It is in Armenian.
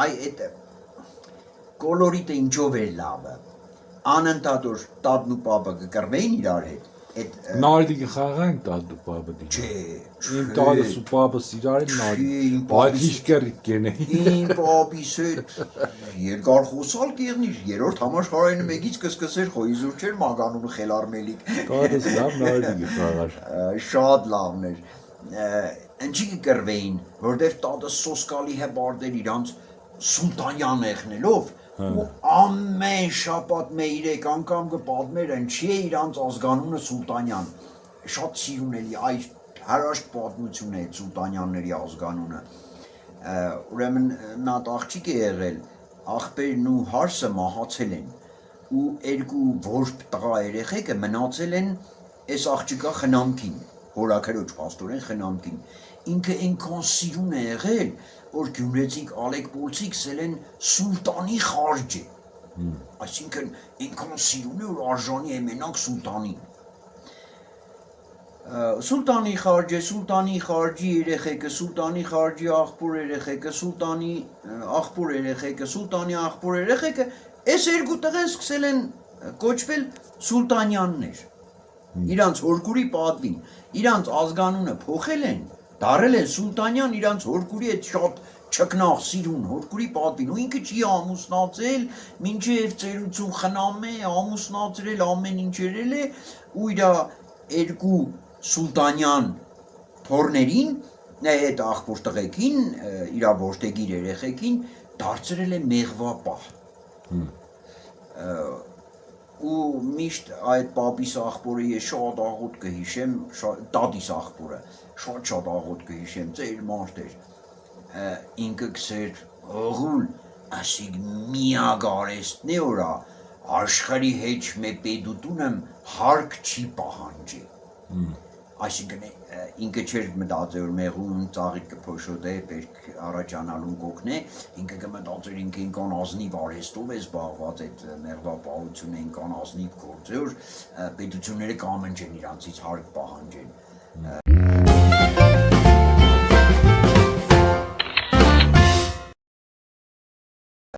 այդ կոլորիտը ինչով էր լավը, անընդհատ որ տատն ու պապը կկռվեին իրար հետ, Նարդի կխաղային տատն ու պապը դիժ։ չէ, Իմ տատս ու պապս իրար են նարդի, բայց հիշկերիք կենեին։ Իմ պապիս հետ երկար խոսալ կեղնիր, երորդ համաշխարհային մեգից կսկսեր խոյիզուր չեր մագանունը խելարմելիք։ Տատս լավ նարդի կխաղար։ Շատ լավն էր, ընչի կկրվեին, որտև տատը սոսկալի հեպարդեր իրանց սուլտանյան եղնելով, ու ամեն շապատ մեյրեք անգամ կպատմեր ընչի է իրանց ազգանունը սուլտանյան, շատ սիրուն էլի, այս հրաշք պատմություն է սուլտանյանների ազգանունը, ուրեմն նա աղջիկ է եղել, աղբերն ու հարսը մահացել են, ու երկու որբ տղա երեխեքը մնացել են այս աղջիկա խնամքին, հորաքրոջ փաստորեն խնամքին, ինքը այնքան սիրուն է եղել, որ գյումրեցիք Ալեք Պոլցիկ սել են սուլտանի խարջը, այսինքն այնքան սիրուն է, որ արժանի է մենակ սուլտանին, Սուլտանի խարջի երեխեքը, սուլտանի խարջի աղբոր երեխեքը, սուլտանի աղբոր երեխեքը, սուլտանի աղբոր երեխեքը, այս երկու տղեն սկսել են կոչվել սուլտանյաններ, իրանց հորկուրի պատվին, իրանց ազգանունը փոխել են, դարել են սուլտանյան իրանց հորկուրի հետ շատ չկնաղ սիրուն հորկուրի պատվին, ու ինքը չի ամուսնացել, մինչև ծերություն խնամ է, ամուսնացրել ամեն ինչ երել է, ու իրա երկու սուլտանյան թորներին, այդ աղբոր տղեկին, իրա որդեգիր երեխեքին, դարձրել է մեղվապահ, ու միշտ այդ պապիս աղբորը ես շատ աղոտ կհիշեմ, տատիս աղբորը, շատ աղոտ կհիշեմ, ծեր մարդ էր, ինքը կսեր ողուլ, ասիկ միակ արեստն է որա, աշխարի հեչ մե պետուտունըմ հարկ չի պահանջի, այսինքն ինքը չէր մտածել որ մեղուն ծաղիկ կփոշոտե պետք առաջանալուն կոգնե, ինքը կմտածեր ինքը ինքան ազնիվ արհեստով է զբաղված այդ մեղվապահությունը ինքան ազնիվ գործ է որ պետությունները կամենջեն իրանցից հարկ պահանջեն